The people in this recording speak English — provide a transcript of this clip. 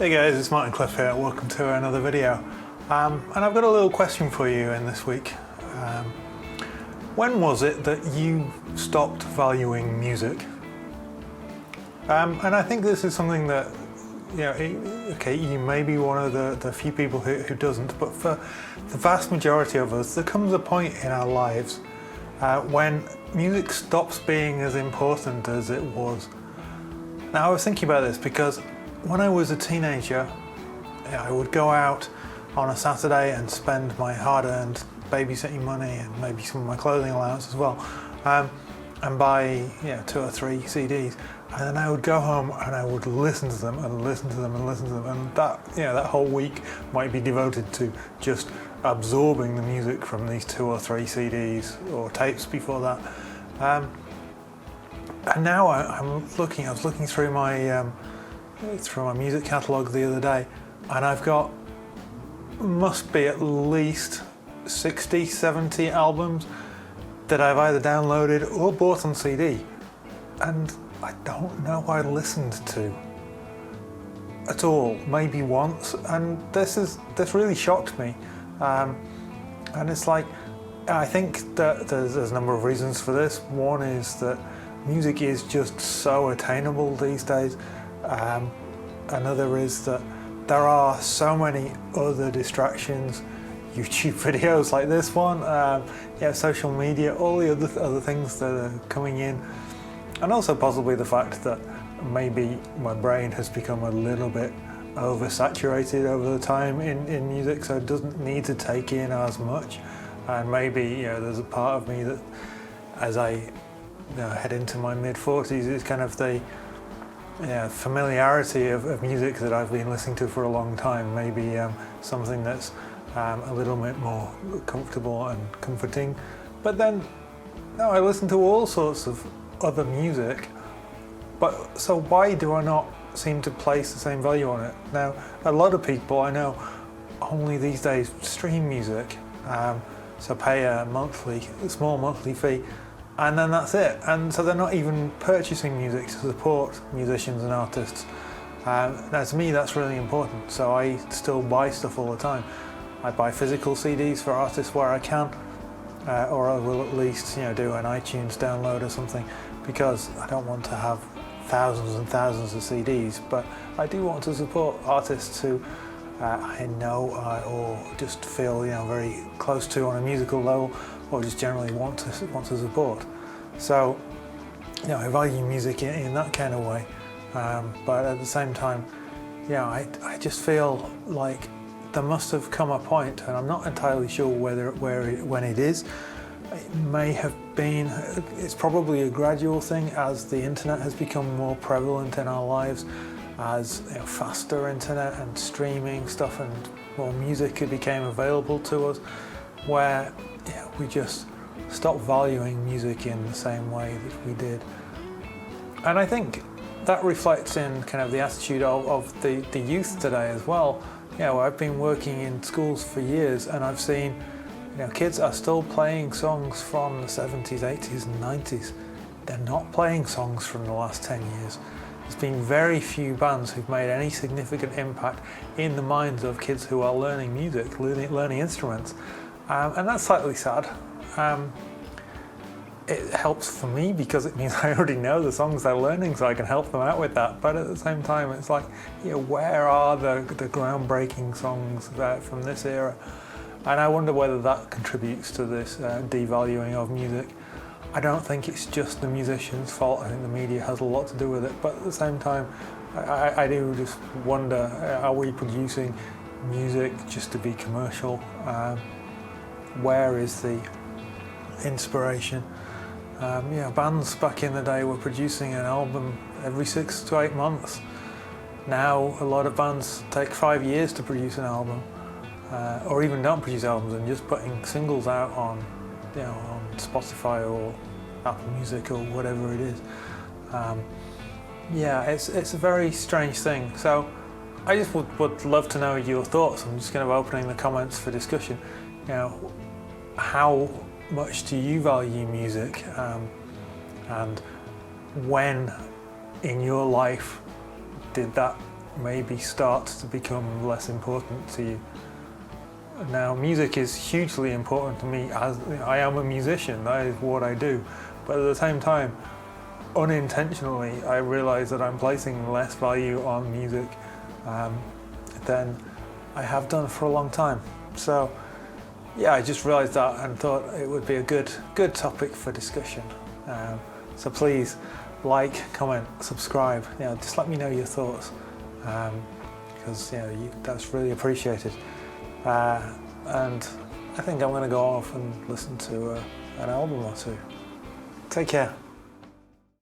Hey guys, it's Martin Cliffe here. Welcome to another video. And I've got a little question for you in this week. When was it that you stopped valuing music? And I think this is something that, okay, you may be one of the few people who doesn't, but for the vast majority of us, there comes a point in our lives when music stops being as important as it was. Now, I was thinking about this because when I was a teenager, I would go out on a Saturday and spend my hard-earned babysitting money and maybe some of my clothing allowance as well, and buy 2 or 3 CDs, and then I would go home and I would listen to them and listen to them and listen to them, and that whole week might be devoted to just absorbing the music from these 2 or 3 CDs or tapes before that. And now I was looking through my music catalogue the other day, and I've got, must be at least 60, 70 albums that I've either downloaded or bought on CD, and I don't know I listened to at all, maybe once, and this really shocked me. And it's like, I think that there's a number of reasons for this. One is that music is just so attainable these days. Another is that there are so many other distractions, YouTube videos like this one, social media, all the other things that are coming in, and also possibly the fact that maybe my brain has become a little bit oversaturated over the time in music, so it doesn't need to take in as much. And maybe there's a part of me that, as I head into my mid-40s, is kind of the familiarity of music that I've been listening to for a long time, maybe something that's a little bit more comfortable and comforting. But then, I listen to all sorts of other music, but so why do I not seem to place the same value on it? Now, a lot of people I know only these days stream music, so pay a small monthly fee, and then that's it. And so they're not even purchasing music to support musicians and artists. Now, to me, that's really important. So I still buy stuff all the time. I buy physical CDs for artists where I can, or I will at least do an iTunes download or something, because I don't want to have thousands and thousands of CDs, but I do want to support artists who I know or just feel very close to on a musical level, or just generally want to support. So I value music in that kind of way, but at the same time, I just feel like there must have come a point, and I'm not entirely sure when it is. It may have been, it's probably a gradual thing as the internet has become more prevalent in our lives, as faster internet and streaming stuff and more music became available to us, where we just stopped valuing music in the same way that we did. And I think that reflects in kind of the attitude of the youth today as well. I've been working in schools for years, and I've seen kids are still playing songs from the 70s, 80s and 90s. They're not playing songs from the last 10 years. There's been very few bands who've made any significant impact in the minds of kids who are learning music, learning instruments. And that's slightly sad. It helps for me because it means I already know the songs they're learning, so I can help them out with that. But at the same time, it's like, where are the groundbreaking songs from this era? And I wonder whether that contributes to this devaluing of music. I don't think it's just the musician's fault. I think the media has a lot to do with it. But at the same time, I do just wonder, are we producing music just to be commercial? Where is the inspiration? Bands back in the day were producing an album every 6 to 8 months. Now a lot of bands take 5 years to produce an album, or even don't produce albums and just putting singles out on Spotify or Apple Music or whatever it is. It's a very strange thing. So I just would love to know your thoughts. I'm just kind of opening the comments for discussion. How much do you value music, and when in your life did that maybe start to become less important to you. Now, music is hugely important to me, as I am a musician, that is what I do. But at the same time, unintentionally, I realise that I'm placing less value on music than I have done for a long time. So, yeah, I just realised that and thought it would be a good topic for discussion. So please, like, comment, subscribe. Just let me know your thoughts, because that's really appreciated. And I think I'm going to go off and listen to an album or two. Take care.